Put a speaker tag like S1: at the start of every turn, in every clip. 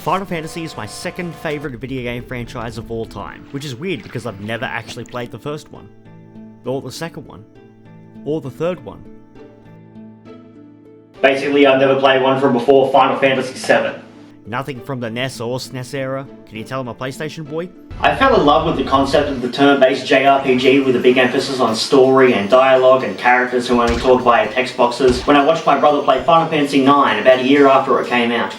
S1: Final Fantasy is my second favourite video game franchise of all time, which is weird because I've never actually played the first one, or the second one, or the third one.
S2: Basically, I've never played one from before Final Fantasy VII.
S1: Nothing from the NES or SNES era? Can you tell I'm a PlayStation boy?
S2: I fell in love with the concept of the turn-based JRPG with a big emphasis on story and dialogue and characters who only talk via text boxes when I watched my brother play Final Fantasy IX about a year after it came out.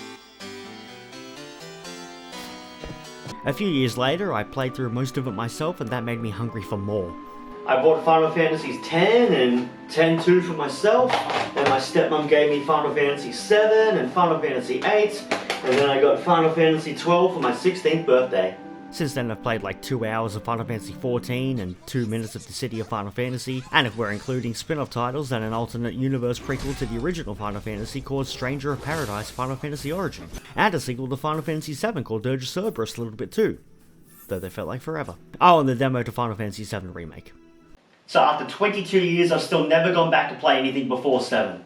S1: A few years later, I played through most of it myself and that made me hungry for more.
S2: I bought Final Fantasy X and X-2 for myself, and my stepmom gave me Final Fantasy VII and Final Fantasy VIII, and then I got Final Fantasy XII for my 16th birthday.
S1: Since then I've played like 2 hours of Final Fantasy XIV and 2 minutes of the City of Final Fantasy, and if we're including spin-off titles, then an alternate universe prequel to the original Final Fantasy called Stranger of Paradise Final Fantasy Origin, and a sequel to Final Fantasy VII called Dirge of Cerberus a little bit too, though they felt like forever. Oh, and the demo to Final Fantasy VII Remake.
S2: So after 22 years, I've still never gone back to play anything before 7.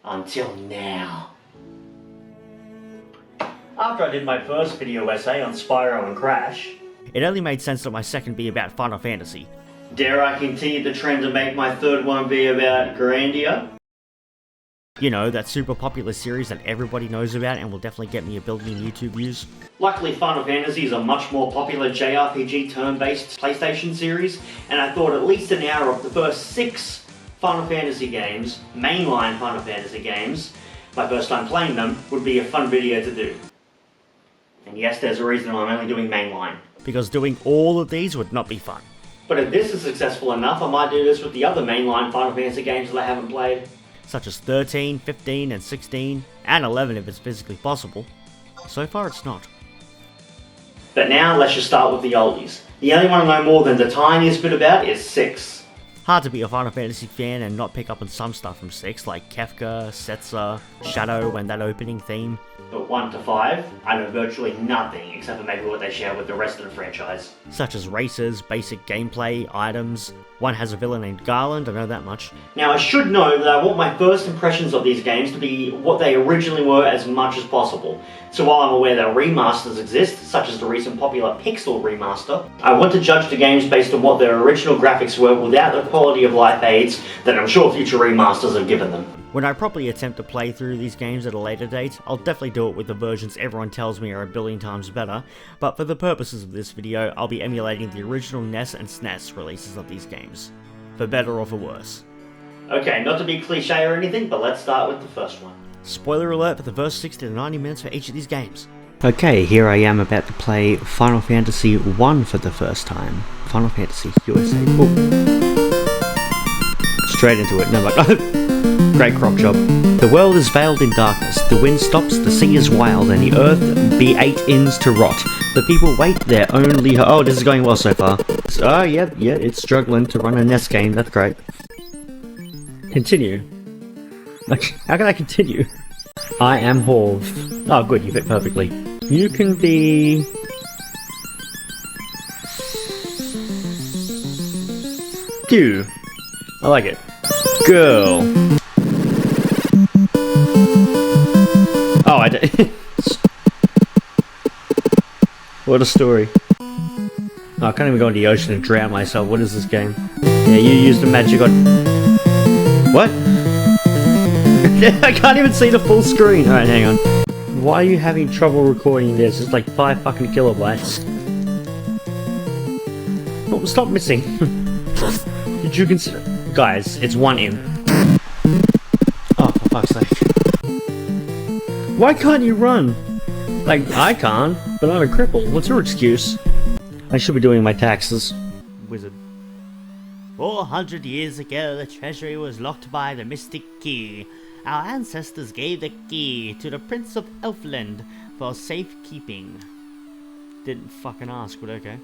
S2: Until now. After I did my first video essay on Spyro and Crash,
S1: it only made sense that my second be about Final Fantasy.
S2: Dare I continue the trend to make my third one be about Grandia?
S1: You know, that super popular series that everybody knows about and will definitely get me a billion YouTube views.
S2: Luckily, Final Fantasy is a much more popular JRPG turn-based PlayStation series, and I thought at least an hour of the first 6 Final Fantasy games, mainline Final Fantasy games, my first time playing them, would be a fun video to do. And yes, there's a reason I'm only doing mainline.
S1: Because doing all of these would not be fun.
S2: But if this is successful enough, I might do this with the other mainline Final Fantasy games that I haven't played.
S1: Such as 13, 15, and 16, and 11 if it's physically possible. So far it's not.
S2: But now let's just start with the oldies. The only one I know more than the tiniest bit about is 6.
S1: Hard to be a Final Fantasy fan and not pick up on some stuff from 6, like Kefka, Setzer, Shadow, and that opening theme.
S2: But 1 to 5, I know virtually nothing except for maybe what they share with the rest of the franchise.
S1: Such as races, basic gameplay, items. One has a villain named Garland, I know that much.
S2: Now I should know that I want my first impressions of these games to be what they originally were as much as possible. So while I'm aware that remasters exist, such as the recent popular Pixel remaster, I want to judge the games based on what their original graphics were without the quality of life aids that I'm sure future remasters have given them.
S1: When I properly attempt to play through these games at a later date, I'll definitely do it with the versions everyone tells me are a billion times better, but for the purposes of this video, I'll be emulating the original NES and SNES releases of these games. For better or for worse.
S2: Okay, not to be cliche or anything, but let's start with the first one.
S1: Spoiler alert for the first 60 to 90 minutes for each of these games. Okay, here I am about to play Final Fantasy 1 for the first time. Final Fantasy USA. Ooh. Straight into it, never mind. Great crop job. The world is veiled in darkness, the wind stops, the sea is wild, and the earth be 8 inns to rot. The people wait their only oh, this is going well so far. Oh, yeah, it's struggling to run a NES game, that's great. Continue. Like, how can I continue? I am Horv. Oh, good, you fit perfectly. You can be... Q. I like it. Girl. Oh, I did. What a story. Oh, I can't even go into the ocean and drown myself. What is this game? Yeah, you used the magic on... What? I can't even see the full screen. Alright, hang on. Why are you having trouble recording this? It's like 5 fucking kilobytes. Oh, stop missing. Did you consider... Guys, it's 1 in. Oh, for fuck's sake. Why can't you run? Like, I can't, but I'm a cripple. What's your excuse? I should be doing my taxes. Wizard. 400 years ago, the treasury was locked by the mystic key. Our ancestors gave the key to the Prince of Elfland for safekeeping. Didn't fucking ask, but okay.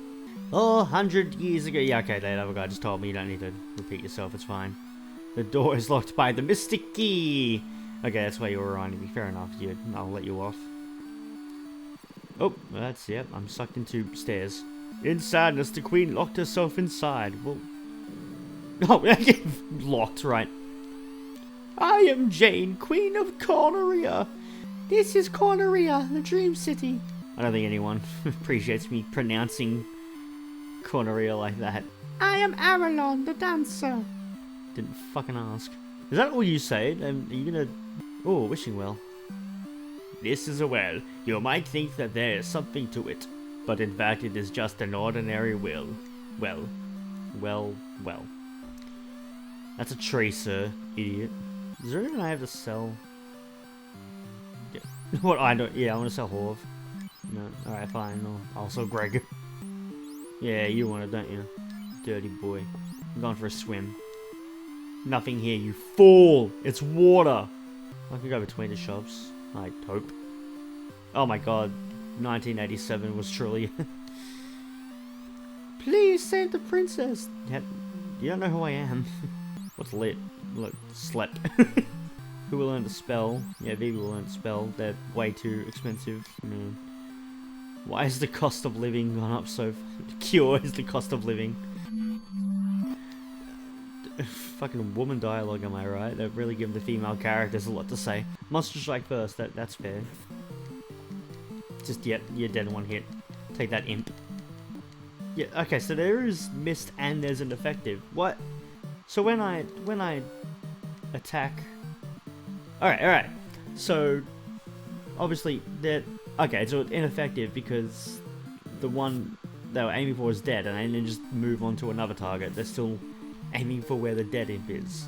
S1: 400 years ago. Yeah, okay, that other guy just told me you don't need to repeat yourself, it's fine. The door is locked by the mystic key. Okay, that's why you were reminding me. Fair enough, I'll let you off. Oh, that's, yep, I'm sucked into stairs. In sadness, the queen locked herself inside. Well... Oh, locked, right. I am Jane, Queen of Corneria. This is Corneria, the Dream City. I don't think anyone appreciates me pronouncing Corneria like that. I am Aralon, the dancer. Didn't fucking ask. Is that all you say? Are you gonna... Oh, wishing well. This is a well. You might think that there is something to it, but in fact it is just an ordinary well. Well. That's a tree, sir, idiot. Is there anything I have to sell? Yeah. What, I don't... Yeah, I want to sell Horv. No, alright, fine. I'll sell Greg. Yeah, you want it, don't you? Dirty boy. I'm going for a swim. Nothing here, you fool! It's water! I could go between the shops. I hope. Oh my god. 1987 was truly... Please save the princess! You don't know who I am. What's lit? Look, slept. Who will learn to spell? Yeah, Vivi will learn to spell. They're way too expensive. Man. Why is the cost of living gone up so... Cure is the cost of living. Fucking woman dialogue, am I right? They've really given the female characters a lot to say. Monster Strike first, that's fair. Just, you're dead in one hit. Take that, imp. Yeah, okay, so there is mist and there's an effective. What? So when I attack... Alright. So, obviously, they're... Okay, so it's ineffective because the one they were aiming for is dead, and they didn't just move on to another target. They're still aiming for where the dead imp is.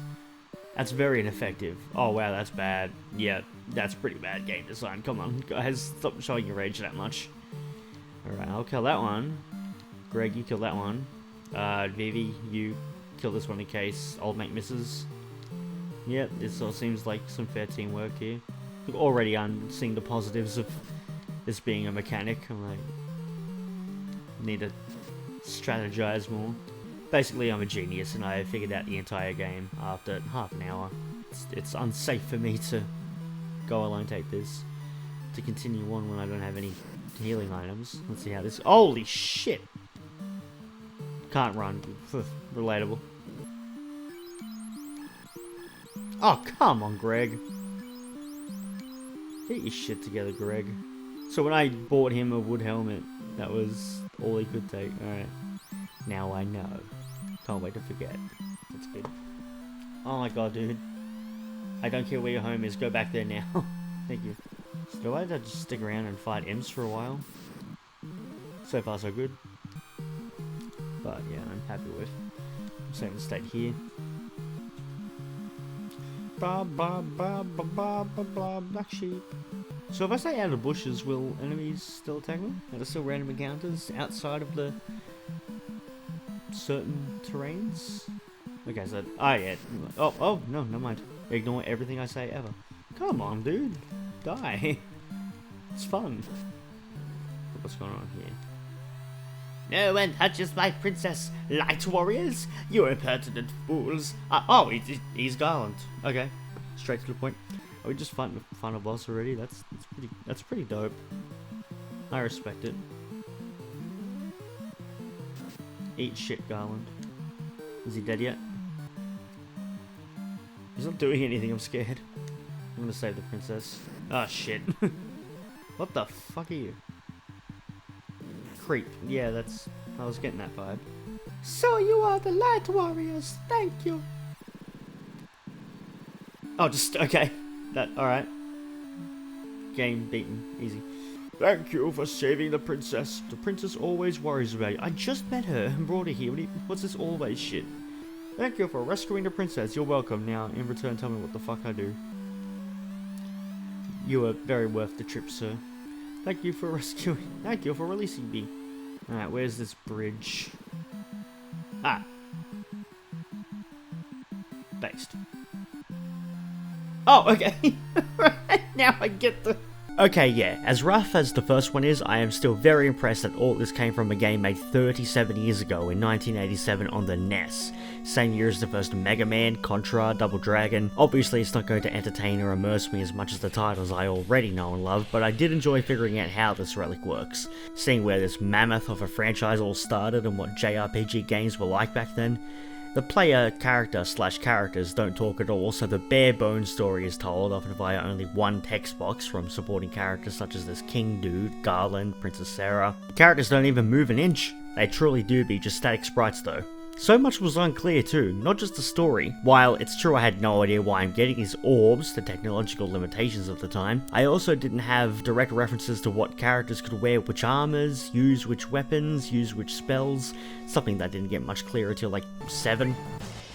S1: That's very ineffective. Oh wow, that's bad. Yeah, that's pretty bad game design. Come on, guys, stop showing your rage that much. Alright, I'll kill that one. Greg, you kill that one. Vivi, you kill this one in case old mate misses. Yep, this all seems like some fair teamwork here. Already I'm seeing the positives of this being a mechanic. I'm like, need to strategize more. Basically, I'm a genius and I figured out the entire game after half an hour. It's unsafe for me to go alone take this. To continue on when I don't have any healing items. Let's see how this... Holy shit! Can't run. Relatable. Oh, come on, Greg. Get your shit together, Greg. So when I bought him a wood helmet, that was all he could take. Alright. Now I know. Can't wait to forget. That's good. Oh my god, dude. I don't care where your home is. Go back there now. Thank you. So do I have to just stick around and fight imps for a while? So far, so good. But yeah, I'm happy with. So I'm gonna stay here. Black sheep. So if I stay out of the bushes, will enemies still attack me? Are there still random encounters outside of the certain terrains? Okay, so... Oh, yeah. Oh, no, never mind. Ignore everything I say ever. Come on, dude. Die. It's fun. What's going on here? No one touches my princess, light warriors! You impertinent fools! Oh, he's Garland. Okay, straight to the point. Are we just fighting the final boss already? That's pretty dope. I respect it. Eat shit, Garland. Is he dead yet? He's not doing anything. I'm scared. I'm gonna save the princess. Oh shit! What the fuck are you? Creep. Yeah, that's... I was getting that vibe. So you are the Light Warriors. Thank you. Oh, just... Okay. Alright. Game beaten. Easy. Thank you for saving the princess. The princess always worries about you. I just met her and brought her here. What's this always shit? Thank you for rescuing the princess. You're welcome. Now, in return, tell me what the fuck I do. You are very worth the trip, sir. Thank you for rescuing. Thank you for releasing me. Alright, where's this bridge? Ah. Based. Oh, okay. Now I get the... Okay, yeah, as rough as the first one is, I am still very impressed that all this came from a game made 37 years ago in 1987 on the NES. Same year as the first Mega Man, Contra, Double Dragon. Obviously it's not going to entertain or immerse me as much as the titles I already know and love, but I did enjoy figuring out how this relic works. Seeing where this mammoth of a franchise all started and what JRPG games were like back then. The player character / characters don't talk at all, so the bare bones story is told, often via only one text box from supporting characters such as this King Dude, Garland, Princess Sarah. The characters don't even move an inch. They truly do be just static sprites though. So much was unclear too, not just the story. While it's true I had no idea why I'm getting these orbs, the technological limitations of the time, I also didn't have direct references to what characters could wear which armors, use which weapons, use which spells, something that didn't get much clearer till like 7.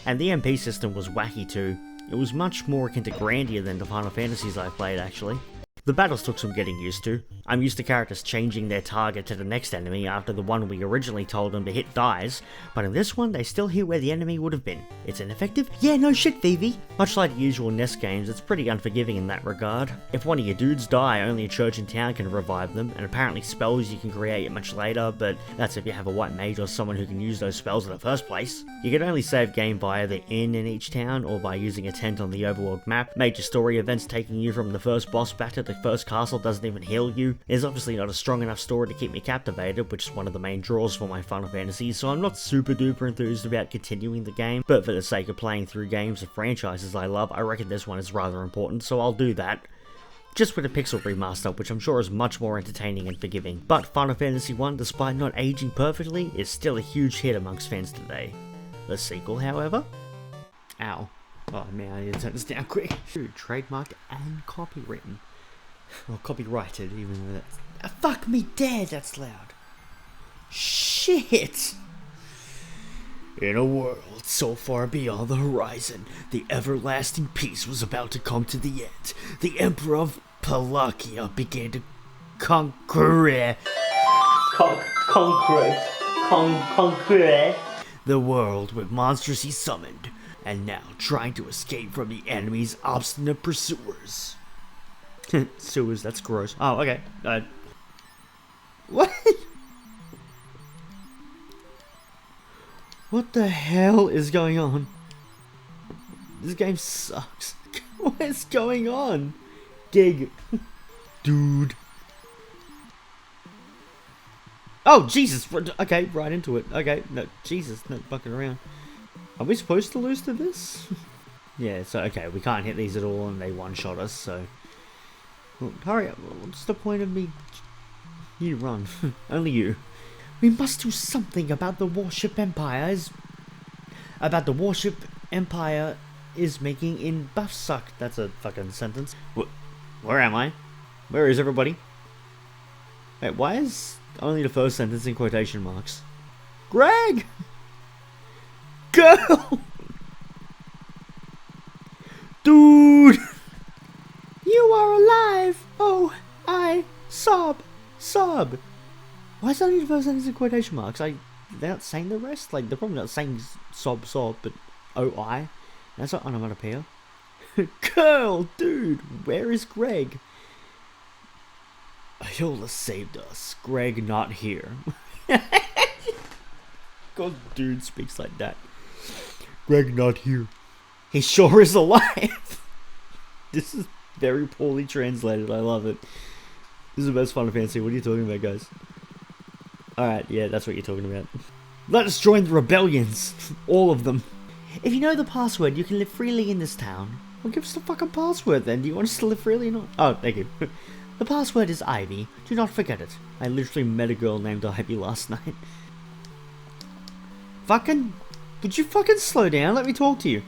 S1: And the MP system was wacky too. It was much more akin to Grandia than the Final Fantasies I played actually. The battles took some getting used to. I'm used to characters changing their target to the next enemy after the one we originally told them to hit dies, but in this one they still hit where the enemy would have been. It's ineffective? Yeah, no shit, Vivi. Much like the usual NES games, it's pretty unforgiving in that regard. If one of your dudes die, only a church in town can revive them, and apparently spells you can create much later, but that's if you have a white mage or someone who can use those spells in the first place. You can only save game via the inn in each town, or by using a tent on the overworld map. Major story events taking you from the first boss back to the first castle doesn't even heal you. There's obviously not a strong enough story to keep me captivated, which is one of the main draws for my Final Fantasy, so I'm not super duper enthused about continuing the game, but for the sake of playing through games of franchises I love, I reckon this one is rather important, so I'll do that. Just with a pixel remaster, which I'm sure is much more entertaining and forgiving. But Final Fantasy 1, despite not aging perfectly, is still a huge hit amongst fans today. The sequel, however? Ow. Oh man, I need to turn this down quick. Dude, trademarked and copywritten. Or copyrighted, even though that's... fuck me dead, that's loud. Shit! In a world so far beyond the horizon, the everlasting peace was about to come to the end. The Emperor of Palakia began to conquer the world with monsters he summoned, and now trying to escape from the enemy's obstinate pursuers. Sewers, that's gross. Oh, okay. What? What the hell is going on? This game sucks. What is going on? Dig. Dude. Oh, Jesus. Okay, right into it. Okay, no, Jesus, no fucking around. Are we supposed to lose to this? Yeah, so, okay, we can't hit these at all and they one-shot us, so... Well, hurry up, what's the point of me? You run. Only you. We must do something about the warship empire is making in Buffsuck. That's a fucking sentence. Where am I? Where is everybody? Wait, why is only the first sentence in quotation marks? Greg! Girl! Dude! You are alive! Oh, I sob. Why is only the first sentence in quotation marks? They're not saying the rest? Like, they're probably not saying sob, but O-I? That's not onomatopoeia. Girl, dude, where is Greg? Iola saved us. Greg not here. God, dude speaks like that. Greg not here. He sure is alive. This is very poorly translated. I love it. This is the best Final Fantasy. What are you talking about, guys? Alright, yeah, that's what you're talking about. Let us join the rebellions. All of them. If you know the password, you can live freely in this town. Well, give us the fucking password then. Do you want us to live freely or not? Oh, thank you. The password is Ivy. Do not forget it. I literally met a girl named Ivy last night. Fucking... Would you fucking slow down? Let me talk to you.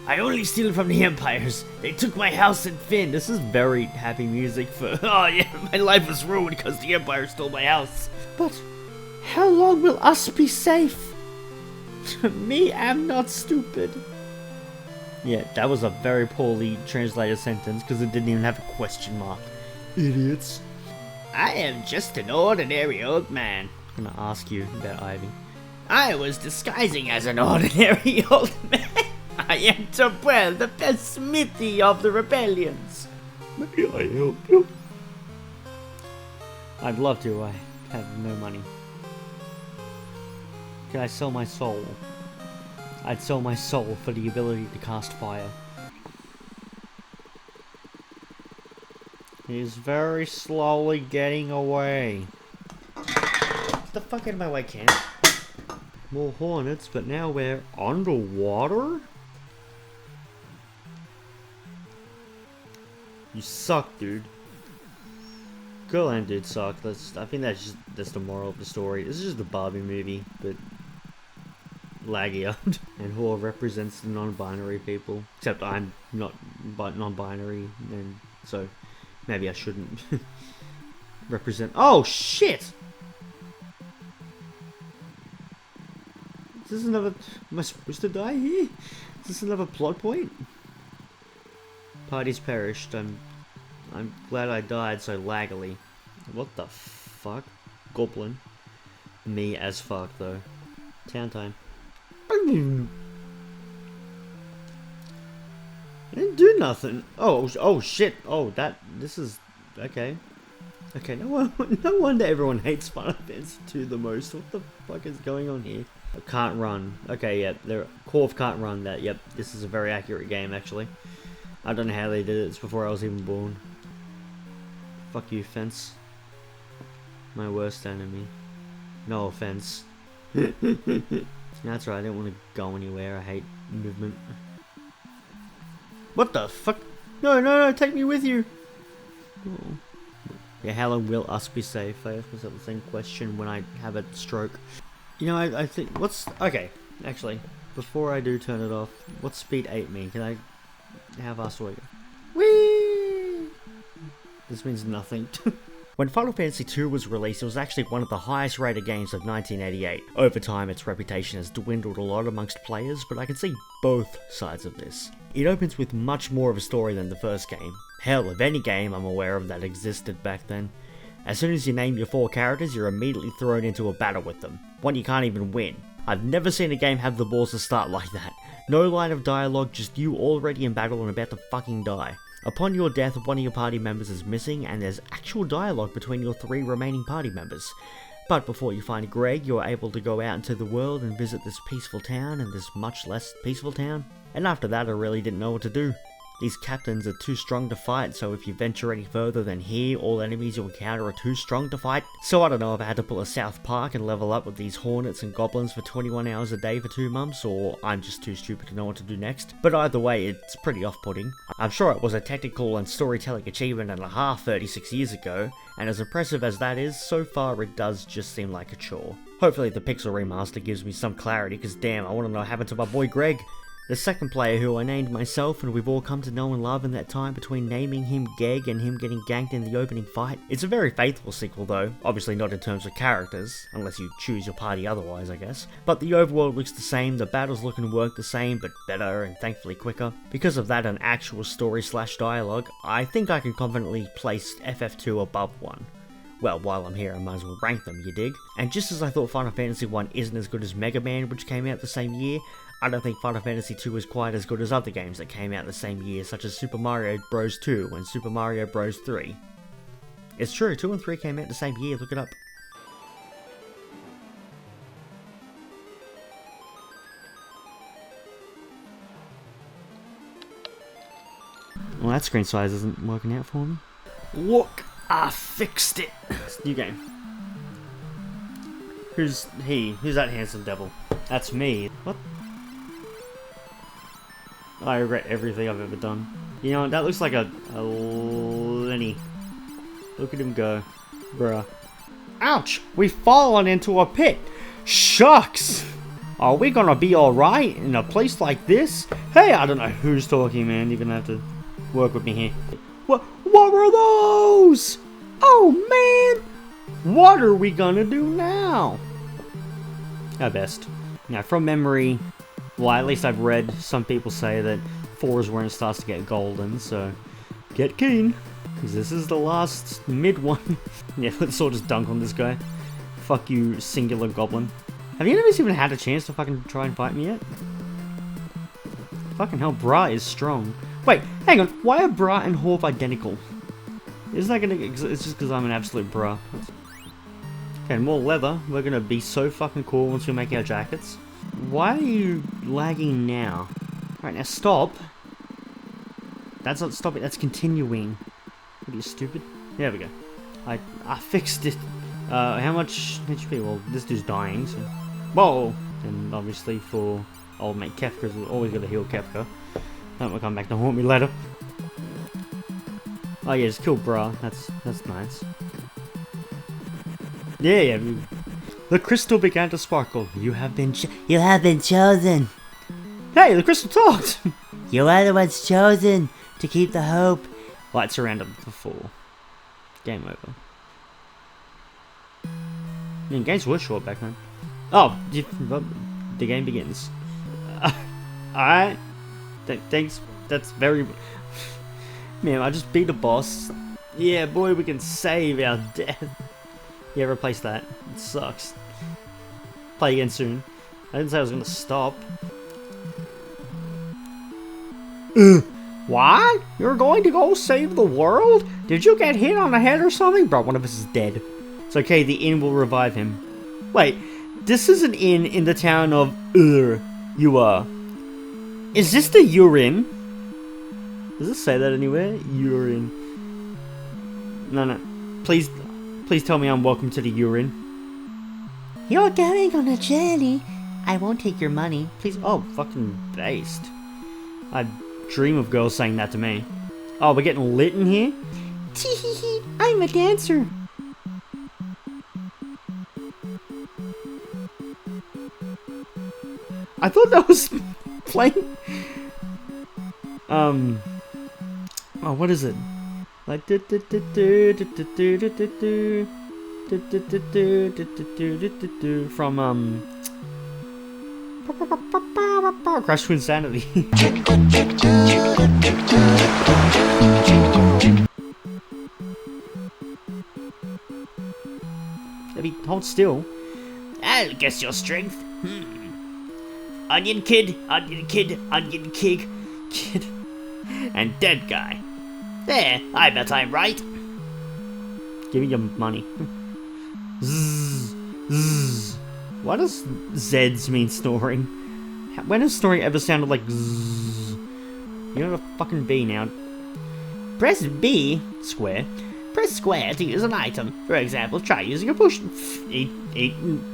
S1: I only steal from the Empires. They took my house and Finn. This is very happy music for... Oh yeah, my life was ruined because the Empire stole my house. But how long will us be safe? Me, I'm not stupid. Yeah, that was a very poorly translated sentence because it didn't even have a question mark. Idiots. I am just an ordinary old man. I'm gonna ask you about Ivy. I was disguising as an ordinary old man. I am Tobel, the best smithy of the rebellions. May I help you? I'd love to, I have no money. Can I sell my soul? I'd sell my soul for the ability to cast fire. He's very slowly getting away. Get the fuck out of my way, Ken. more hornets, but now we're underwater? You suck, dude. Girl and dude suck. I think that's the moral of the story. This is just a Barbie movie, but laggier. And whore represents the non-binary people. Except I'm not non-binary, and so maybe I shouldn't represent. Oh shit! Is this another? Am I supposed to die here? Is this another plot point? Party's perished. I'm glad I died so laggily. What the fuck? Goblin. Me as fuck though. Town time. I didn't do nothing. Oh shit. Oh, this is okay. Okay, no wonder everyone hates Final Fantasy 2 the most. What the fuck is going on here? Can't run. Okay, yeah, Corv can't run that. Yep, this is a very accurate game actually. I don't know how they did it. It's before I was even born. Fuck you, fence. My worst enemy. No offense. That's right, I didn't want to go anywhere. I hate movement. What the fuck? No, take me with you! Oh. Yeah, how long will us be safe? I ask myself the same question when I have a stroke. You know, I think, okay, actually, before I do turn it off, what's speed 8 mean? Can I have us wait? Whee! This means nothing. When Final Fantasy II was released, it was actually one of the highest rated games of 1988. Over time, its reputation has dwindled a lot amongst players, but I can see both sides of this. It opens with much more of a story than the first game. Hell, of any game I'm aware of that existed back then. As soon as you name your 4 characters, you're immediately thrown into a battle with them. One you can't even win. I've never seen a game have the balls to start like that. No line of dialogue, just you already in battle and about to fucking die. Upon your death, one of your party members is missing, and there's actual dialogue between your 3 remaining party members. But before you find Greg, you're able to go out into the world and visit this peaceful town and this much less peaceful town. And after that, I really didn't know what to do. These captains are too strong to fight, so if you venture any further than here, all enemies you encounter are too strong to fight. So I don't know if I had to pull a South Park and level up with these hornets and goblins for 21 hours a day for 2 months, or I'm just too stupid to know what to do next. But either way, it's pretty off-putting. I'm sure it was a technical and storytelling achievement and a half 36 years ago, and as impressive as that is, so far it does just seem like a chore. Hopefully the Pixel Remaster gives me some clarity, cause damn, I want to know what happened to my boy Greg. The second player who I named myself and we've all come to know and love in that time between naming him Geg and him getting ganked in the opening fight. It's a very faithful sequel though, obviously not in terms of characters, unless you choose your party otherwise I guess. But the overworld looks the same, the battles look and work the same, but better and thankfully quicker. Because of that and actual story / dialogue, I think I can confidently place FF2 above 1. Well, while I'm here, I might as well rank them, you dig? And just as I thought Final Fantasy 1 isn't as good as Mega Man, which came out the same year, I don't think Final Fantasy 2 is quite as good as other games that came out the same year, such as Super Mario Bros. 2 and Super Mario Bros. 3. It's true, 2 and 3 came out the same year, look it up. Well, that screen size isn't working out for me. Look! I fixed it! It's a new game. Who's he? Who's that handsome devil? That's me. What? I regret everything I've ever done. You know, that looks like a Lenny. Look at him go. Bruh. Ouch! We've fallen into a pit! Shucks! Are we gonna be alright in a place like this? Hey, I don't know who's talking, man. You're gonna have to work with me here. What were those? Oh, man! What are we gonna do now? Our best. Now, from memory, well, at least I've read some people say that 4 is when it starts to get golden, so get keen, because this is the last mid one. Yeah, let's all just dunk on this guy. Fuck you, singular goblin. Have you guys even had a chance to fucking try and fight me yet? Fucking hell, Bra is strong. Wait, hang on, why are Bra and Horv identical? Isn't that gonna... It's just because I'm an absolute bra. Okay, more leather. We're gonna be so fucking cool once we make our jackets. Why are you lagging now? Right, now stop. That's not stopping, that's continuing. What are you, stupid? There we go. I fixed it. How much HP? Well, this dude's dying, so... Whoa! And obviously for old mate Kefka, we've always got to heal Kefka. That will come back to haunt me later. Oh yeah, just kill Bra. That's nice. Yeah. The crystal began to sparkle. You have been chosen. Hey, the crystal talked.
S3: You are the ones chosen to keep the hope.
S1: Lights around the fall. Game over. I mean, games were short back then. Oh, the game begins. Alright. Thanks. That's very... Man, I just beat a boss. Yeah, boy, we can save our death. Yeah, replace that. It sucks. Play again soon. I didn't say I was gonna stop. What? You're going to go save the world? Did you get hit on the head or something? Bro, one of us is dead. It's okay, the inn will revive him. Wait, this is an inn in the town of you are. Is this the urine? Does it say that anywhere? Urine. No. Please tell me I'm welcome to the urine.
S3: You're going on a journey. I won't take your money.
S1: Please. Oh, fucking based. I dream of girls saying that to me. Oh, we're getting lit in here?
S3: Tee-hee-hee, I'm a dancer.
S1: I thought that was playing. Oh, what is it? Like from Crash to Insanity. Hold still.
S3: I'll guess your strength. Onion kid, kid, and dead guy. There, I bet I'm right.
S1: Give me your money. Zzz, zzz. Why does Zeds mean snoring? When has snoring ever sounded like zzz? You know the fucking B now.
S3: Press B,
S1: Square.
S3: press square to use an item. For example, try using a push.
S1: Eat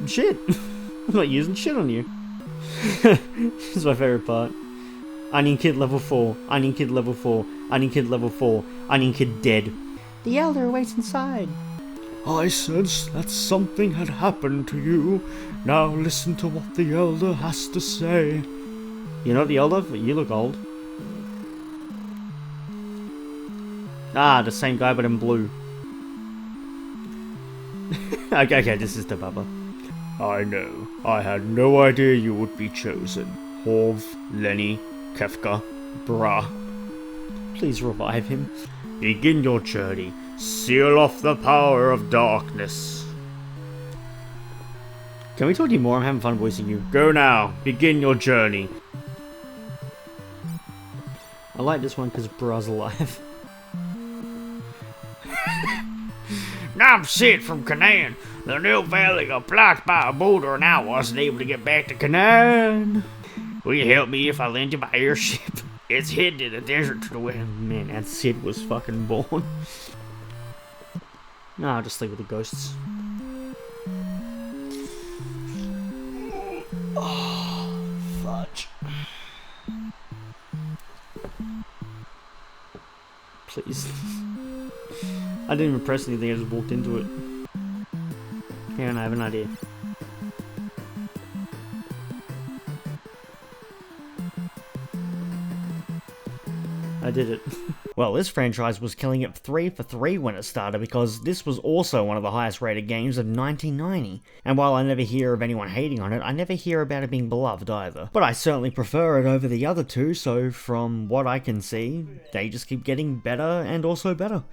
S1: shit. I'm not using shit on you. This is my favorite part. Onion Kid level 4. Onion Kid level 4. Onion Kid level 4. Onion Kid dead.
S3: The elder waits inside.
S1: I sensed that something had happened to you. Now listen to what the elder has to say. You're not the elder, but you look old. Ah, the same guy but in blue. okay, this is the Baba. I know. I had no idea you would be chosen. Horv, Lenny, Kefka, Bra. Please revive him. Begin your journey. Seal off the power of darkness. Can we talk to you more? I'm having fun voicing you. Go now. Begin your journey. I like this one because Bra's alive. I'm Sid from Canaan. The new valley got blocked by a boulder and I wasn't able to get back to Canaan. Will you help me if I lend you my airship? It's hidden in the desert to the west. Man, that Sid was fucking born. No, I'll just sleep with the ghosts. Oh, fudge. Please. I didn't even press anything, I just walked into it. Hang on, I have an idea. I did it. Well, this franchise was killing it 3 for 3 when it started because this was also one of the highest rated games of 1990. And while I never hear of anyone hating on it, I never hear about it being beloved either. But I certainly prefer it over the other two, so from what I can see, they just keep getting better and also better.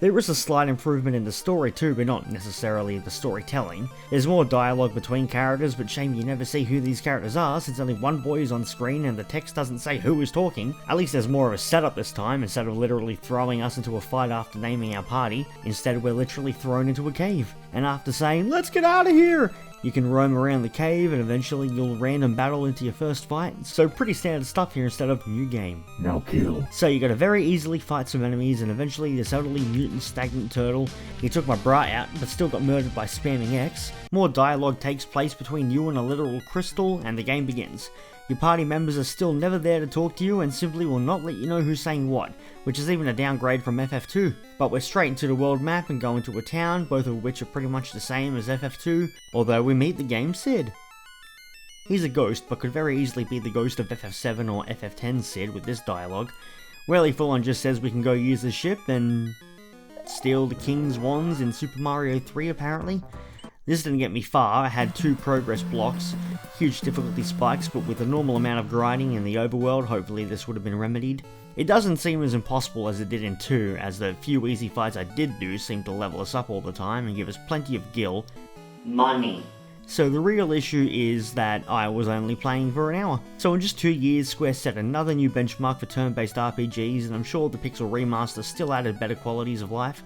S1: There is a slight improvement in the story too, but not necessarily the storytelling. There's more dialogue between characters, but shame you never see who these characters are since only one boy is on screen and the text doesn't say who is talking. At least there's more of a setup this time, instead of literally throwing us into a fight after naming our party. Instead we're literally thrown into a cave. And after saying, "Let's get out of here!" You can roam around the cave and eventually you'll random battle into your first fight, so pretty standard stuff here instead of new game.
S4: Now kill.
S1: So you gotta very easily fight some enemies and eventually this elderly mutant stagnant turtle. He took my bra out but still got murdered by spamming X. More dialogue takes place between you and a literal crystal and the game begins. Your party members are still never there to talk to you and simply will not let you know who's saying what, which is even a downgrade from FF2. But we're straight into the world map and go into a town, both of which are pretty much the same as FF2, although we meet the game's Sid. He's a ghost, but could very easily be the ghost of FF7 or FF10 Sid with this dialogue, where he full on just says we can go use the ship and steal the king's wands in Super Mario 3 apparently. This didn't get me far. I had 2 progress blocks, huge difficulty spikes, but with a normal amount of grinding in the overworld, hopefully this would have been remedied. It doesn't seem as impossible as it did in 2, as the few easy fights I did do seemed to level us up all the time and give us plenty of gil.
S2: Money.
S1: So the real issue is that I was only playing for an hour. So in just 2 years, Square set another new benchmark for turn-based RPGs, and I'm sure the Pixel Remaster still added better qualities of life.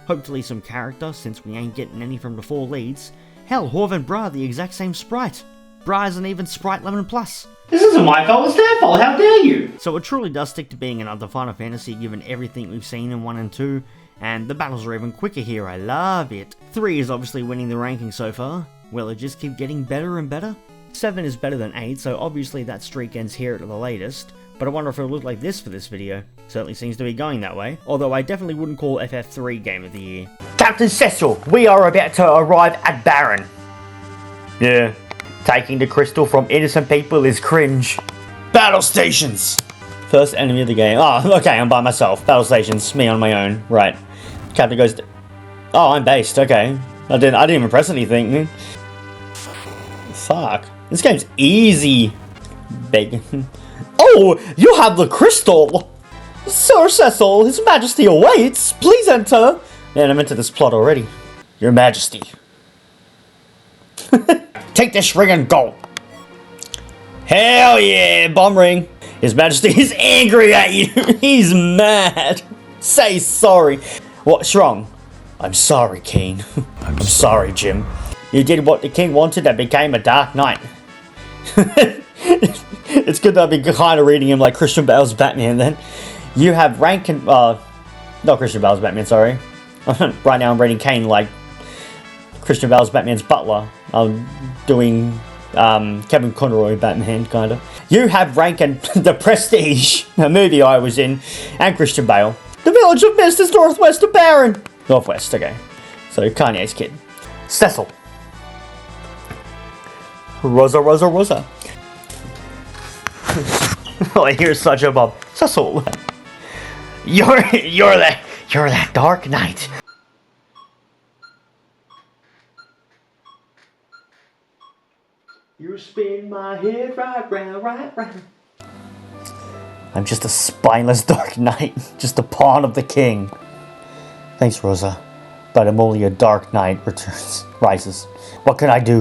S1: Hopefully some character, since we ain't getting any from the 4 leads. Hell, Horv and Bra are the exact same sprite. Bra isn't even Sprite 11+.
S2: This isn't my fault, it's their fault, how dare you!
S1: So it truly does stick to being another Final Fantasy given everything we've seen in 1 and 2, and the battles are even quicker here, I love it. 3 is obviously winning the ranking so far. Will it just keep getting better and better? 7 is better than 8, so obviously that streak ends here at the latest. But I wonder if it'll look like this for this video. Certainly seems to be going that way, although I definitely wouldn't call FF3 Game of the Year.
S2: Captain Cecil, we are about to arrive at Baron. Yeah. Taking the crystal from innocent people is cringe.
S1: Battle stations! First enemy of the game. Oh, okay, I'm by myself. Battle stations, me on my own. Right. Captain goes to... Oh, I'm based, okay. I didn't even press anything. Fuck. This game's easy. Big. Oh, you have the crystal! Sir Cecil, His Majesty awaits! Please enter! Man, I'm into this plot already. Your Majesty. Take this ring and go! Hell yeah, bomb ring! His Majesty is angry at you! He's mad! Say sorry! What's wrong? I'm sorry, King. I'm sorry, Jim. You did what the king wanted and became a Dark Knight. It's good that I've been kind of reading him like Christian Bale's Batman then. You have rank and... not Christian Bale's Batman, sorry. Right now I'm reading Kane like Christian Bale's Batman's butler. I'm doing Kevin Conroy Batman, kind of. You have rank and The Prestige, a movie I was in, and Christian Bale. The village of Mist is northwest of Baron. Northwest, okay. So Kanye's kid. Cecil. Rosa. Oh, here's such a bob. Cecil. You're that Dark Knight. You spin my head right round. I'm just a spineless Dark Knight, just a pawn of the king. Thanks, Rosa, but I'm only a Dark Knight rises. What can I do?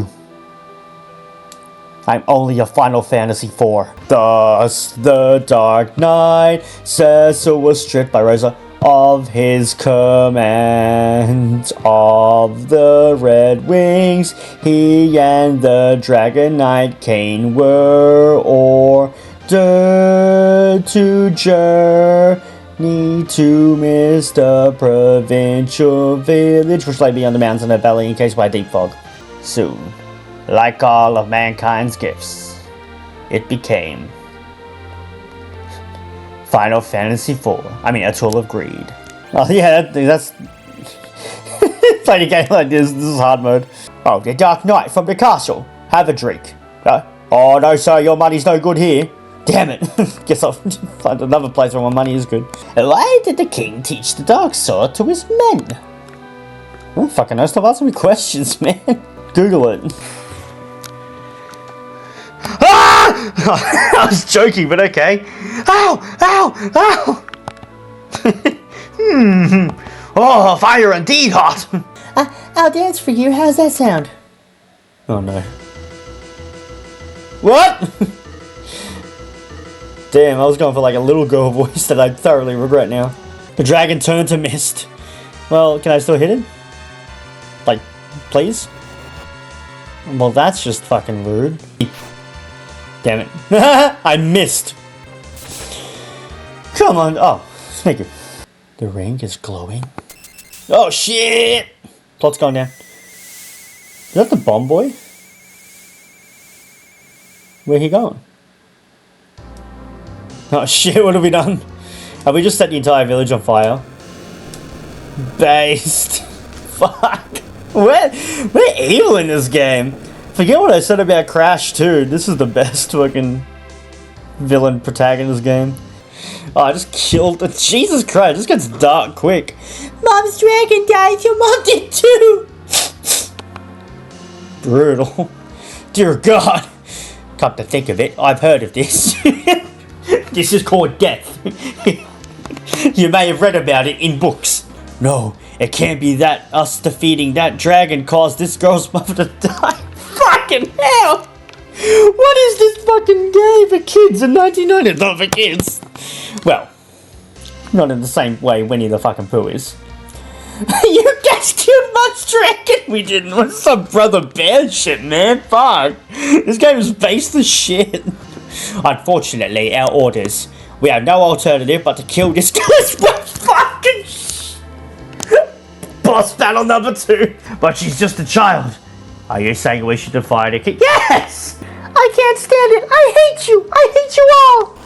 S1: I'm only a Final Fantasy IV. Thus, the Dark Knight Cecil was stripped by Rosa of his command of the Red Wings. He and the Dragon Knight Kane were ordered to journey to Mr. Provincial Village, which lay beyond the mountains in a valley encased by a deep fog. Soon, like all of mankind's gifts, it became Final Fantasy IV. I mean, a tool of greed. Oh yeah, that's... Playing a game like this is hard mode. Oh, the Dark Knight from the castle. Have a drink. Oh no, sir, your money's no good here. Damn it. Guess I'll find another place where my money is good. Why did the king teach the dark sword to his men? Oh, fucking no, stop asking me questions, man. Google it. Ah! I was joking, but okay. Ow! Oh, fire indeed hot. I'll dance for you. How's that sound? Oh no. What? Damn, I was going for like a little girl voice that I thoroughly regret now. The dragon turned to mist. Well, can I still hit it? Like, please? Well, that's just fucking rude. Damn it. I missed. Come on. Oh, thank you. The ring is glowing. Oh, shit. Plot's going down. Is that the bomb boy? Where he going? Oh, shit. What have we done? Have we just set the entire village on fire? Based. Fuck. We're evil in this game. Forget what I said about Crash 2. This is the best fucking villain protagonist game. Oh, I just killed it. Jesus Christ, this gets dark quick. Mom's dragon died, your mom did too. Brutal. Dear God. Come to think of it, I've heard of this. This is called death. You may have read about it in books. No, it can't be that us defeating that dragon caused this girl's mother to die. Fucking hell! What is this fucking game for kids in 1990? Not for kids. Well, not in the same way Winnie the fucking Pooh is. You guys killed my dragon! We didn't. What's some Brother Bear shit, man? Fuck. This game is based as shit. Unfortunately, our orders. We have no alternative but to kill this guy's fucking boss battle number 2. But she's just a child. Are you saying we should defy the king? Yes! I can't stand it. I hate you. I hate you all.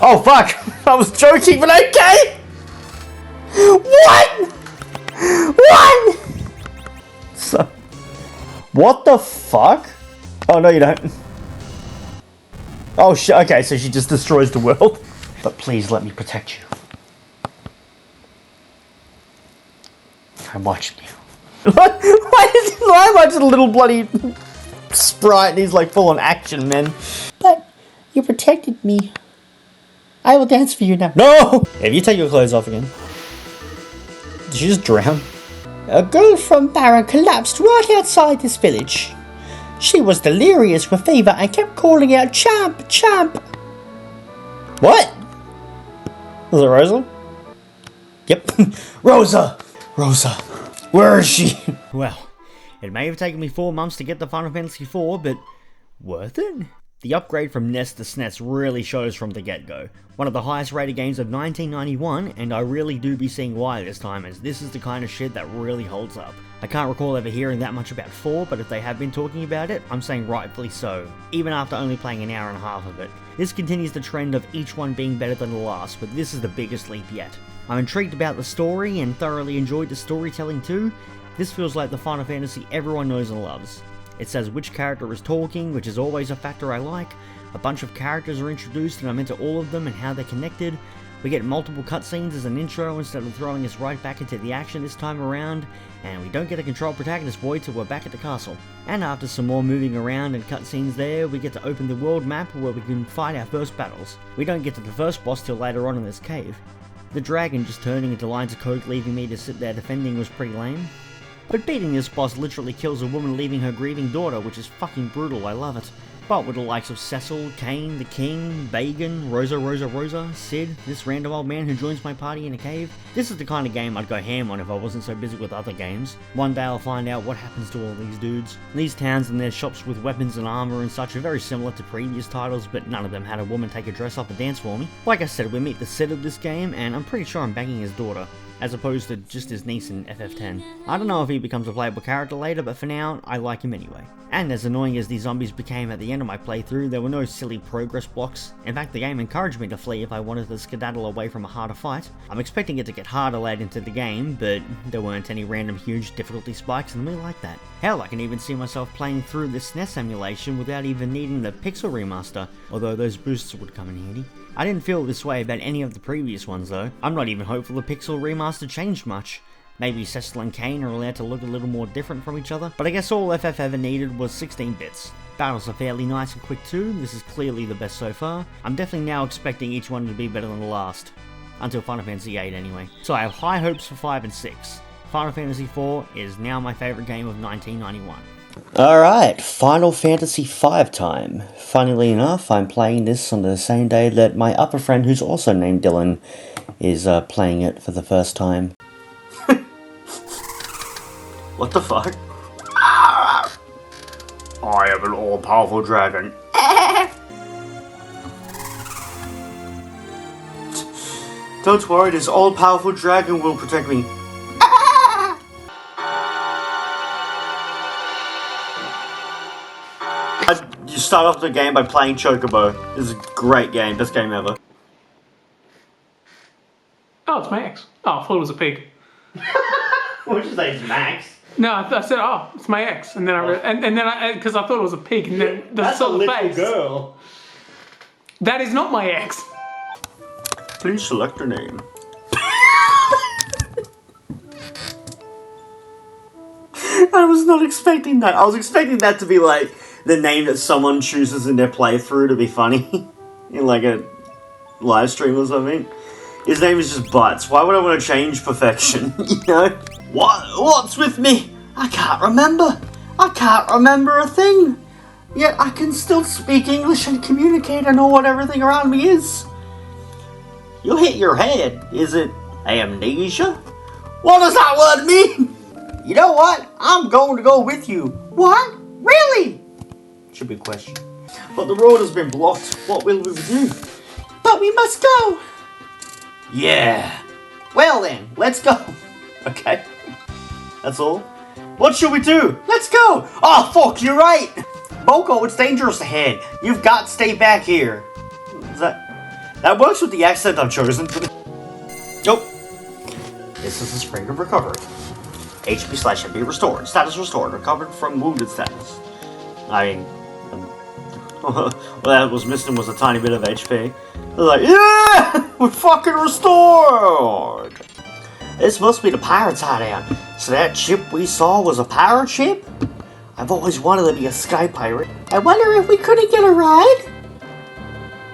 S1: Oh, fuck. I was joking, but okay. What? What? So, what the fuck? Oh, no, you don't. Oh, shit. Okay, so she just destroys the world. But please let me protect you. I'm watching you. What? Why am I just a little bloody sprite and he's like full on action, man? But you protected me. I will dance for you now. No! If you take your clothes off again. Did she just drown? A girl from Barra collapsed right outside this village. She was delirious with fever and kept calling out, "Champ, champ!" What? Was it Rosa? Yep. Rosa! Rosa. Where is she?
S3: Well, it may have taken me 4 months to get the Final Fantasy IV, but worth it? The upgrade from NES to SNES really shows from the get-go. One of the highest rated games of 1991, and I really do be seeing why this time, as this is the kind of shit that really holds up. I can't recall ever hearing that much about 4, but if they have been talking about it, I'm saying rightfully so, even after only playing an hour and a half of it. This continues the trend of each one being better than the last, but this is the biggest leap yet. I'm intrigued about the story and thoroughly enjoyed the storytelling too. This feels like the Final Fantasy everyone knows and loves. It says which character is talking, which is always a factor I like. A bunch of characters are introduced and I'm into all of them and how they're connected. We get multiple cutscenes as an intro instead of throwing us right back into the action this time around, and we don't get to control protagonist boy till we're back at the castle. And after some more moving around and cutscenes there, we get to open the world map where we can fight our first battles. We don't get to the first boss till later on in this cave. The dragon just turning into lines of coke leaving me to sit there defending was pretty lame. But beating this boss literally kills a woman leaving her grieving daughter, which is fucking brutal, I love it. But with the likes of Cecil, Kane, the King, Bagan, Rosa, Sid, this random old man who joins my party in a cave, this is the kind of game I'd go ham on if I wasn't so busy with other games. One day I'll find out what happens to all these dudes. These towns and their shops with weapons and armor and such are very similar to previous titles, but none of them had a woman take a dress off and dance for me. Like I said, we meet the Sid of this game, and I'm pretty sure I'm banging his daughter, as opposed to just his niece in FF10. I don't know if he becomes a playable character later, but for now, I like him anyway. And as annoying as these zombies became at the end of my playthrough, there were no silly progress blocks. In fact, the game encouraged me to flee if I wanted to skedaddle away from a harder fight. I'm expecting it to get harder late into the game, but there weren't any random huge difficulty spikes and we like that. Hell, I can even see myself playing through this SNES emulation without even needing the pixel remaster, although those boosts would come in handy. I didn't feel this way about any of the previous ones though. I'm not even hopeful the pixel remaster changed much. Maybe Cecil and Kane are allowed to look a little more different from each other, but I guess all FF ever needed was 16 bits. Battles are fairly nice and quick too, this is clearly the best so far. I'm definitely now expecting each one to be better than the last. Until Final Fantasy VIII anyway. So I have high hopes for 5 and 6. Final Fantasy IV is now my favourite game of 1991.
S1: Alright, Final Fantasy V time. Funnily enough, I'm playing this on the same day that my other friend, who's also named Dylan, is playing it for the first time. What the fuck? I am an all-powerful dragon. Don't worry, this all-powerful dragon will protect me. You start off the game by playing Chocobo. This is a great game, best game ever.
S4: Oh, it's my ex. Oh, I thought it was a pig.
S2: What did you say, it's Max?
S4: No, I said, oh, it's my ex, and then because I thought it was a pig, and then
S2: That's
S4: saw
S2: a
S4: the
S2: little
S4: face.
S2: girl.
S4: That is not my ex.
S1: Please select a name. I was not expecting that. I was expecting that to be like the name that someone chooses in their playthrough to be funny in like a live stream or something. His name is just Butts. Why would I want to change perfection? You know? What's with me? I can't remember. I can't remember a thing. Yet I can still speak English and communicate and know what everything around me is. You hit your head. Is it amnesia? What does that word mean? You know what? I'm going to go with you. What? Really? Should be a question. But the road has been blocked. What will we do? But we must go. Yeah. Well then, let's go. Okay. That's all. What should we do? Let's go. Oh, fuck, you're right. Boko, it's dangerous ahead. You've got to stay back here. Is that works with the accent I've chosen. Nope. This is a spring of recovery. HP/MP restored. Status restored. Recovered from wounded status. I mean, what that was missing was a tiny bit of HP. I was like, yeah! We're fucking restored! This must be the pirate's hideout. So that ship we saw was a pirate ship? I've always wanted to be a sky pirate. I wonder if we couldn't get a ride?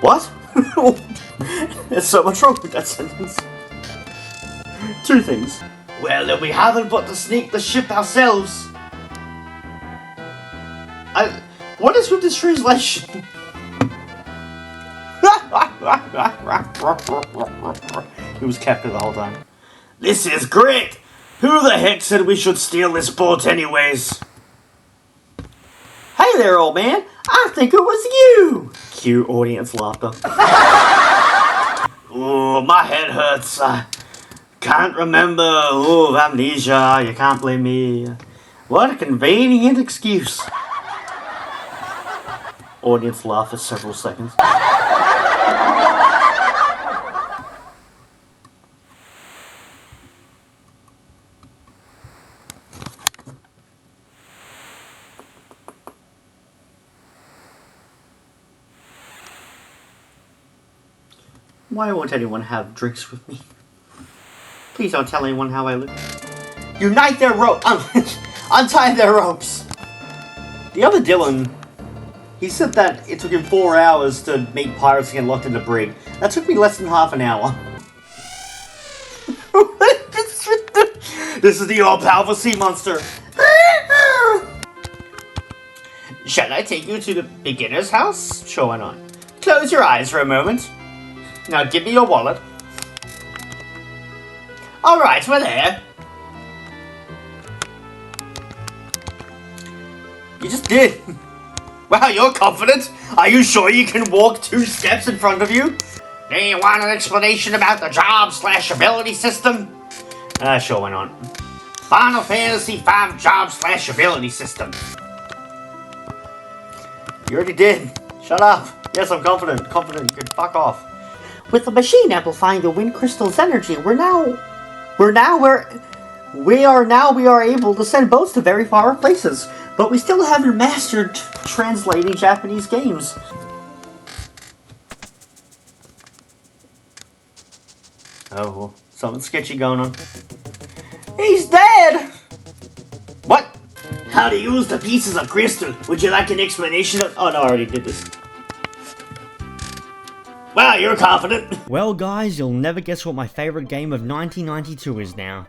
S1: What? There's so much wrong with that sentence. Two things. Well, then we haven't but to sneak the ship ourselves. What is with this translation? He was captive the whole time. This is great! Who the heck said we should steal this boat anyways? Hey there, old man! I think it was you! Cue audience laughter. Oh, my head hurts. I can't remember. Oh, amnesia. You can't blame me. What a convenient excuse. Audience laugh for several seconds. Why won't anyone have drinks with me? Please don't tell anyone how I look. Unite their rope! Untie their ropes! The other Dylan, he said that it took him 4 hours to meet pirates and get locked in the brig. That took me less than half an hour. This is the all-powerful sea monster. Shall I take you to the beginner's house? Sure, why not? Close your eyes for a moment. Now give me your wallet. Alright, we're there. You just did. Wow, you're confident. Are you sure you can walk 2 steps in front of you? Do you want an explanation about the job/ability system? Sure, why not? Final Fantasy V job/ability system. You already did. Shut up. Yes, I'm confident. Confident. You can fuck off. With the machine amplifying the wind crystal's energy, we are able to send boats to very far places, but we still haven't mastered translating Japanese games. Oh, something sketchy going on. He's dead! What? How to use the pieces of crystal. Would you like an explanation of... Oh no, I already did this. Wow, you're confident.
S3: Well guys, you'll never guess what my favourite game of 1992 is now.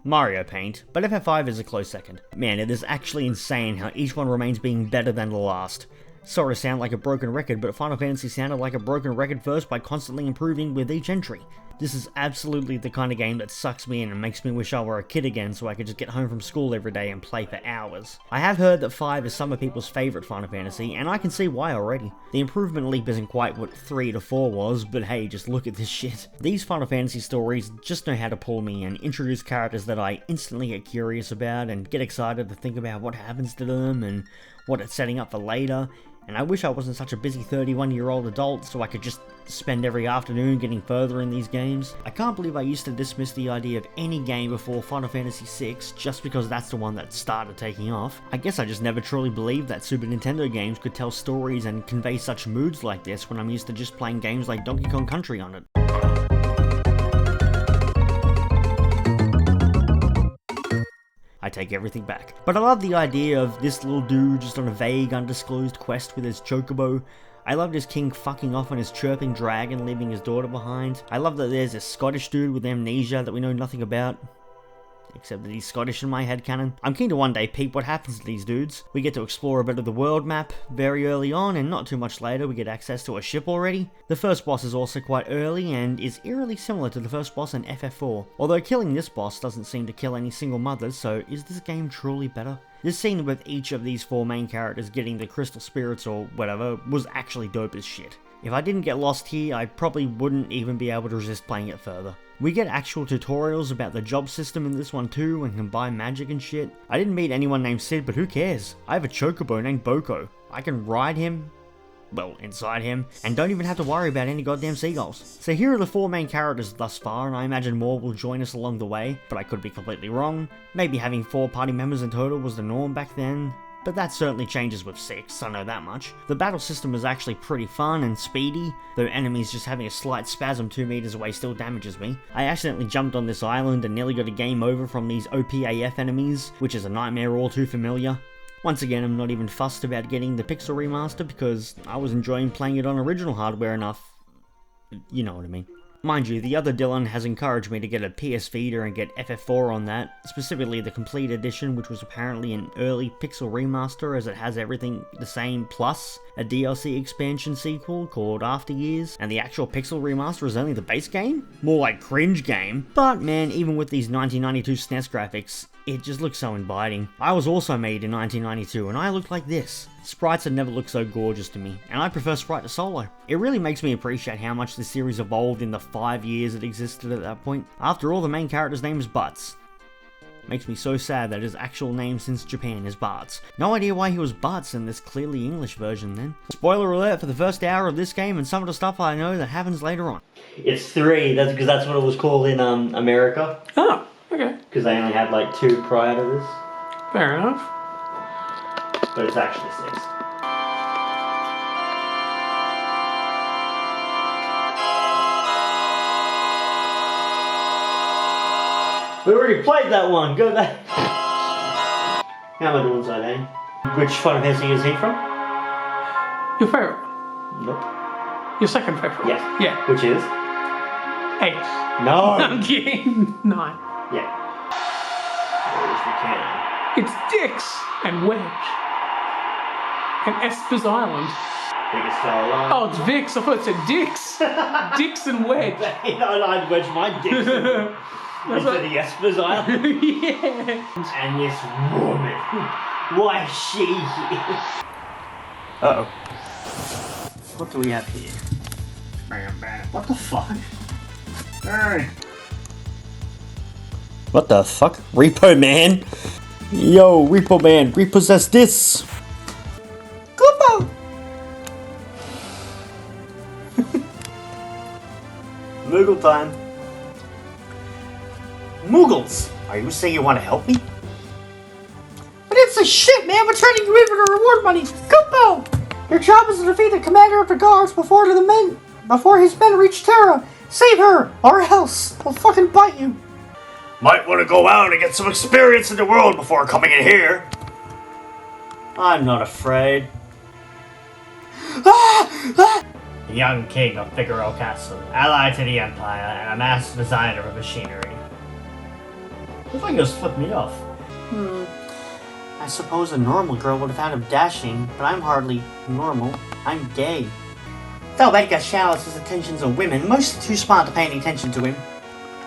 S3: Mario Paint, but FF5 is a close second. Man, it is actually insane how each one remains being better than the last. Sorry to sound like a broken record, but Final Fantasy sounded like a broken record first by constantly improving with each entry. This is absolutely the kind of game that sucks me in and makes me wish I were a kid again so I could just get home from school every day and play for hours. I have heard that 5 is some of people's favourite Final Fantasy, and I can see why already. The improvement leap isn't quite what 3 to 4 was, but hey, just look at this shit. These Final Fantasy stories just know how to pull me and introduce characters that I instantly get curious about and get excited to think about what happens to them and what it's setting up for later. And I wish I wasn't such a busy 31-year-old adult so I could just spend every afternoon getting further in these games. I can't believe I used to dismiss the idea of any game before Final Fantasy VI just because that's the one that started taking off. I guess I just never truly believed that Super Nintendo games could tell stories and convey such moods like this when I'm used to just playing games like Donkey Kong Country on it. I take everything back. But I love the idea of this little dude just on a vague, undisclosed quest with his chocobo. I loved his king fucking off on his chirping dragon, leaving his daughter behind. I love that there's a Scottish dude with amnesia that we know nothing about. Except that he's Scottish in my headcanon. I'm keen to one day peep what happens to these dudes. We get to explore a bit of the world map very early on, and not too much later we get access to a ship already. The first boss is also quite early, and is eerily similar to the first boss in FF4. Although killing this boss doesn't seem to kill any single mothers, so is this game truly better? This scene with each of these 4 main characters getting the crystal spirits or whatever was actually dope as shit. If I didn't get lost here, I probably wouldn't even be able to resist playing it further. We get actual tutorials about the job system in this one too, and can buy magic and shit. I didn't meet anyone named Sid, but who cares? I have a chocobo named Boko. I can ride him, well, inside him, and don't even have to worry about any goddamn seagulls. So here are the 4 main characters thus far, and I imagine more will join us along the way, but I could be completely wrong. Maybe having 4 party members in total was the norm back then. But that certainly changes with 6, I know that much. The battle system is actually pretty fun and speedy, though enemies just having a slight spasm 2 meters away still damages me. I accidentally jumped on this island and nearly got a game over from these OPAF enemies, which is a nightmare all too familiar. Once again, I'm not even fussed about getting the pixel remaster because I was enjoying playing it on original hardware enough. You know what I mean. Mind you, the other Dylan has encouraged me to get a PS Vita and get FF4 on that, specifically the Complete Edition, which was apparently an early pixel remaster as it has everything the same, plus a DLC expansion sequel called After Years, and the actual pixel remaster is only the base game? More like cringe game. But man, even with these 1992 SNES graphics, it just looks so inviting. I was also made in 1992 and I looked like this. Sprites had never looked so gorgeous to me, and I prefer Sprite to Solo. It really makes me appreciate how much this series evolved in the 5 years it existed at that point. After all, the main character's name is Butts. Makes me so sad that his actual name since Japan is Bartz. No idea why he was Butts in this clearly English version then. Spoiler alert for the first hour of this game and some of the stuff I know that happens later on.
S2: It's 3, that's because that's what it was called in America.
S4: Oh, okay.
S2: Because they only had like 2 prior to this.
S4: Fair enough.
S2: But it's actually 6. We already played that one, go back. How am I doing so, Dane? Which Final Fantasy is he from?
S4: Your favourite?
S2: Nope.
S4: Your second favourite?
S2: Yes.
S4: Yeah.
S2: Which is?
S4: 8.
S2: No!
S4: I'm kidding. 9.
S2: Yeah. Where's the can?
S4: It's Dix and Wedge. And Esper's Island.
S2: Biggest fella alive.
S4: Oh, it's Vix. I thought it said Dix. Dix and Wedge.
S2: I'd wedge my dick into the Esper's Island.
S4: Yeah.
S2: And this woman. Why is she here? Uh-oh. What do we have here? What the fuck? Hey.
S1: What the fuck? Repo Man? Yo, Repo Man, repossess this! Kupo! Moogle time. Moogles! Are you saying you want to help me? But it's a shit, man! We're turning you in for the reward money! Kupo! Your job is to defeat the commander of the guards before his men reach Terra! Save her, or else I'll fucking bite you! Might want to go out and get some experience in the world before coming in here. I'm not afraid. The young king of Figaro Castle, allied to the Empire, and a master designer of machinery. The thing just flipped me off. I suppose a normal girl would have found him dashing, but I'm hardly normal. I'm gay.
S2: Though Edgar showers his attentions on women, most are too smart to pay any attention to him.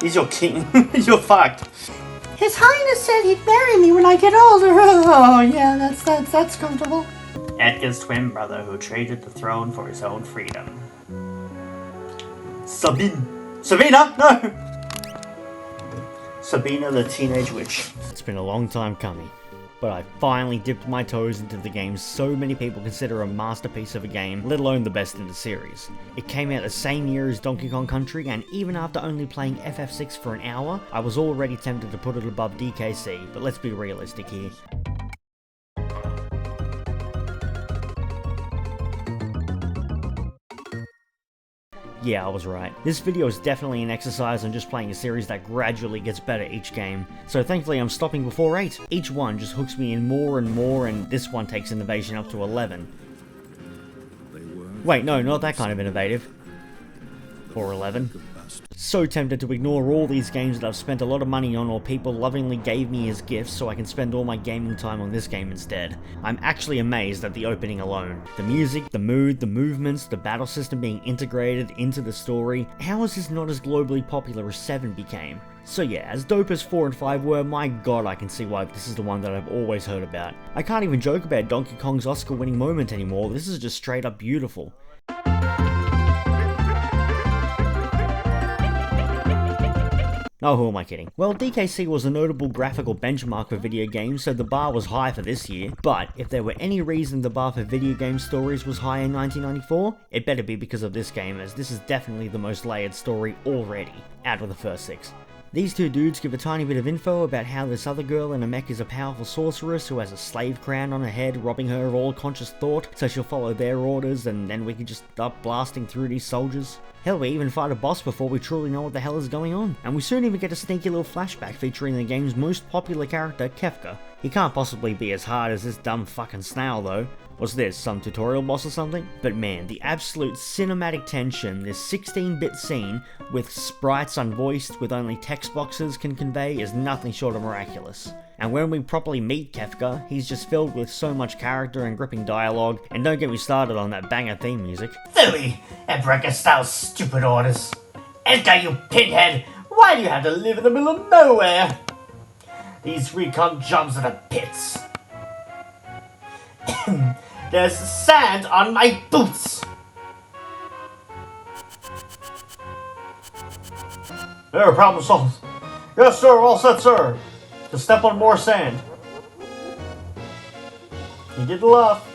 S2: He's your king. You're fucked. His Highness said he'd marry me when I get older. Oh, yeah, that's comfortable. Edgar's twin brother who traded the throne for his own freedom. Sabina? No! Sabina the Teenage Witch.
S3: It's been a long time coming, but I finally dipped my toes into the game so many people consider a masterpiece of a game, let alone the best in the series. It came out the same year as Donkey Kong Country, and even after only playing FF6 for an hour, I was already tempted to put it above DKC, but let's be realistic here. Yeah, I was right. This video is definitely an exercise on just playing a series that gradually gets better each game. So thankfully I'm stopping before 8. Each one just hooks me in more and more, and this one takes innovation up to 11. Wait, no, not that kind of innovative. Or 11. So tempted to ignore all these games that I've spent a lot of money on or people lovingly gave me as gifts so I can spend all my gaming time on this game instead. I'm actually amazed at the opening alone. The music, the mood, the movements, the battle system being integrated into the story. How is this not as globally popular as 7 became? So yeah, as dope as 4 and 5 were, my god I can see why this is the one that I've always heard about. I can't even joke about Donkey Kong's Oscar winning moment anymore, this is just straight up beautiful. Oh, who am I kidding? Well, DKC was a notable graphical benchmark for video games, so the bar was high for this year, but if there were any reason the bar for video game stories was high in 1994, it better be because of this game, as this is definitely the most layered story already, out of the first 6. These two dudes give a tiny bit of info about how this other girl in a mech is a powerful sorceress who has a slave crown on her head, robbing her of all conscious thought, so she'll follow their orders, and then we can just start blasting through these soldiers. Hell, we even fight a boss before we truly know what the hell is going on. And we soon even get a sneaky little flashback featuring the game's most popular character, Kefka. He can't possibly be as hard as this dumb fucking snail though. Was this some tutorial boss or something? But man, the absolute cinematic tension this 16-bit scene with sprites unvoiced with only text boxes can convey is nothing short of miraculous. And when we properly meet Kefka, he's just filled with so much character and gripping dialogue, and don't get me started on that banger theme music.
S2: Philly, Abracastow's stupid orders. Edgar, you pinhead, why do you have to live in the middle of nowhere? These recon jobs are the pits. There's sand on my boots. There, problem solved. Yes, sir, all set, sir. To step on more sand. He did laugh.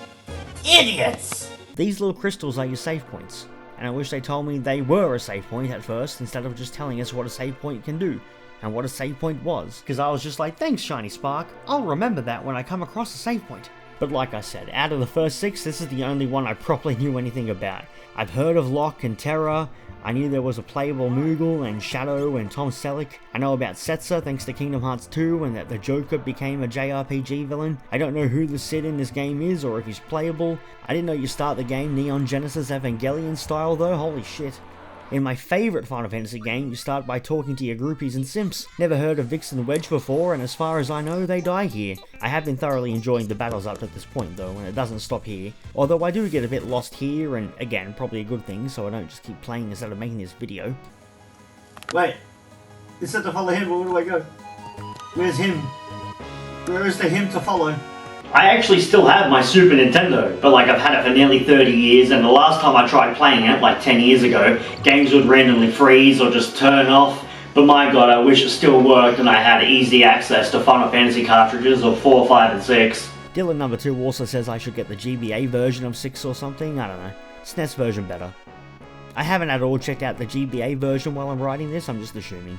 S2: Idiots!
S3: These little crystals are your save points, and I wish they told me they were a save point at first instead of just telling us what a save point can do, and what a save point was, because I was just like, thanks Shiny Spark, I'll remember that when I come across a save point. But like I said, out of the first 6, this is the only one I properly knew anything about. I've heard of Locke and Terra, I knew there was a playable Moogle and Shadow and Tom Selleck. I know about Setzer thanks to Kingdom Hearts 2 and that the Joker became a JRPG villain. I don't know who the Cid in this game is or if he's playable. I didn't know you start the game Neon Genesis Evangelion style though, holy shit. In my favourite Final Fantasy game, you start by talking to your groupies and simps. Never heard of Vix and Wedge before, and as far as I know, they die here. I have been thoroughly enjoying the battles up to this point though, and it doesn't stop here. Although I do get a bit lost here, and again, probably a good thing, so I don't just keep playing instead of making this video.
S2: Wait, it said to follow him, but where do I go? Where's him? Where is the him to follow? I actually still have my Super Nintendo, but like I've had it for nearly 30 years, and the last time I tried playing it, like 10 years ago, games would randomly freeze or just turn off. But my god, I wish it still worked and I had easy access to Final Fantasy cartridges of 4, 5, and 6.
S3: Dylan number 2 also says I should get the GBA version of 6 or something, I don't know. SNES version better. I haven't at all checked out the GBA version while I'm writing this, I'm just assuming.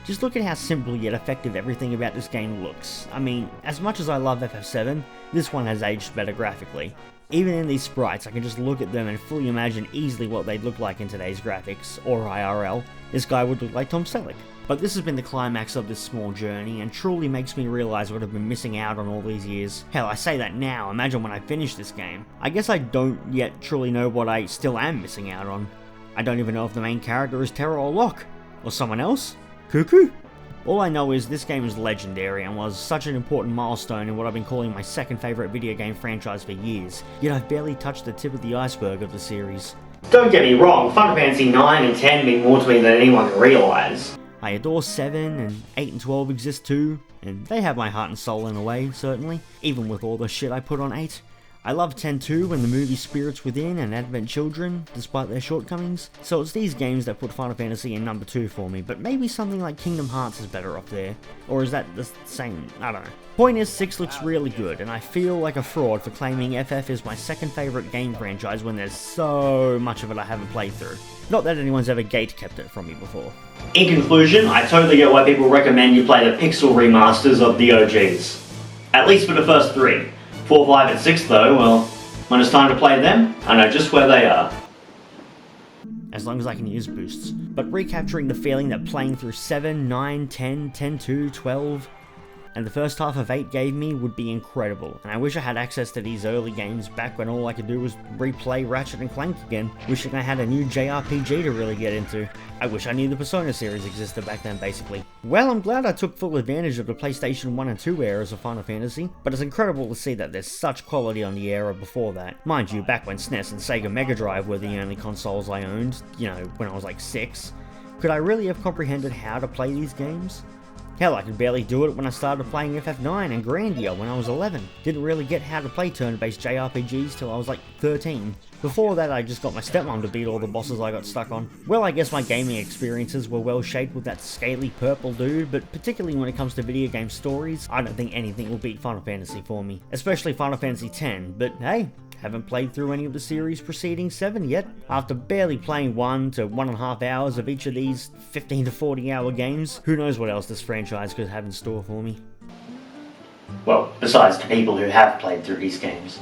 S3: Just look at how simple yet effective everything about this game looks. I mean, as much as I love FF7, this one has aged better graphically. Even in these sprites, I can just look at them and fully imagine easily what they'd look like in today's graphics, or IRL. This guy would look like Tom Selleck. But this has been the climax of this small journey, and truly makes me realise what I've been missing out on all these years. Hell, I say that now, imagine when I finish this game. I guess I don't yet truly know what I still am missing out on. I don't even know if the main character is Terra or Locke, or someone else? Cuckoo? All I know is this game is legendary and was such an important milestone in what I've been calling my second favourite video game franchise for years, yet I've barely touched the tip of the iceberg of the series.
S2: Don't get me wrong, Final Fantasy 9 and 10 mean more to me than anyone can realise.
S3: I adore 7, and 8 and 12 exist too, and they have my heart and soul in a way, certainly, even with all the shit I put on 8. I love 10 too, and the movie Spirits Within and Advent Children, despite their shortcomings. So it's these games that put Final Fantasy in number 2 for me, but maybe something like Kingdom Hearts is better up there. Or is that the same? I don't know. Point is, 6 looks really good, and I feel like a fraud for claiming FF is my second favourite game franchise when there's so much of it I haven't played through. Not that anyone's ever gate-kept it from me before.
S2: In conclusion, I totally get why people recommend you play the pixel remasters of the OGs. At least for the first 3. 4, 5, and 6 though, well, when it's time to play them, I know just where they are.
S3: As long as I can use boosts. But recapturing the feeling that playing through 7, 9, 10, 10-2, 12, and the first half of 8 gave me would be incredible, and I wish I had access to these early games back when all I could do was replay Ratchet and Clank again, wishing I had a new JRPG to really get into. I wish I knew the Persona series existed back then, basically. Well, I'm glad I took full advantage of the PlayStation 1 and 2 eras of Final Fantasy, but it's incredible to see that there's such quality on the era before that. Mind you, back when SNES and Sega Mega Drive were the only consoles I owned, you know, when I was like 6, could I really have comprehended how to play these games? Hell, I could barely do it when I started playing FF9 and Grandia when I was 11. Didn't really get how to play turn-based JRPGs till I was like 13. Before that, I just got my stepmom to beat all the bosses I got stuck on. Well, I guess my gaming experiences were well shaped with that scaly purple dude, but particularly when it comes to video game stories, I don't think anything will beat Final Fantasy for me. Especially Final Fantasy X, but hey, haven't played through any of the series preceding 7 yet. After barely playing 1 to 1.5 hours of each of these 15 to 40 hour games, who knows what else this franchise could have in store for me.
S2: Well, besides the people who have played through these games.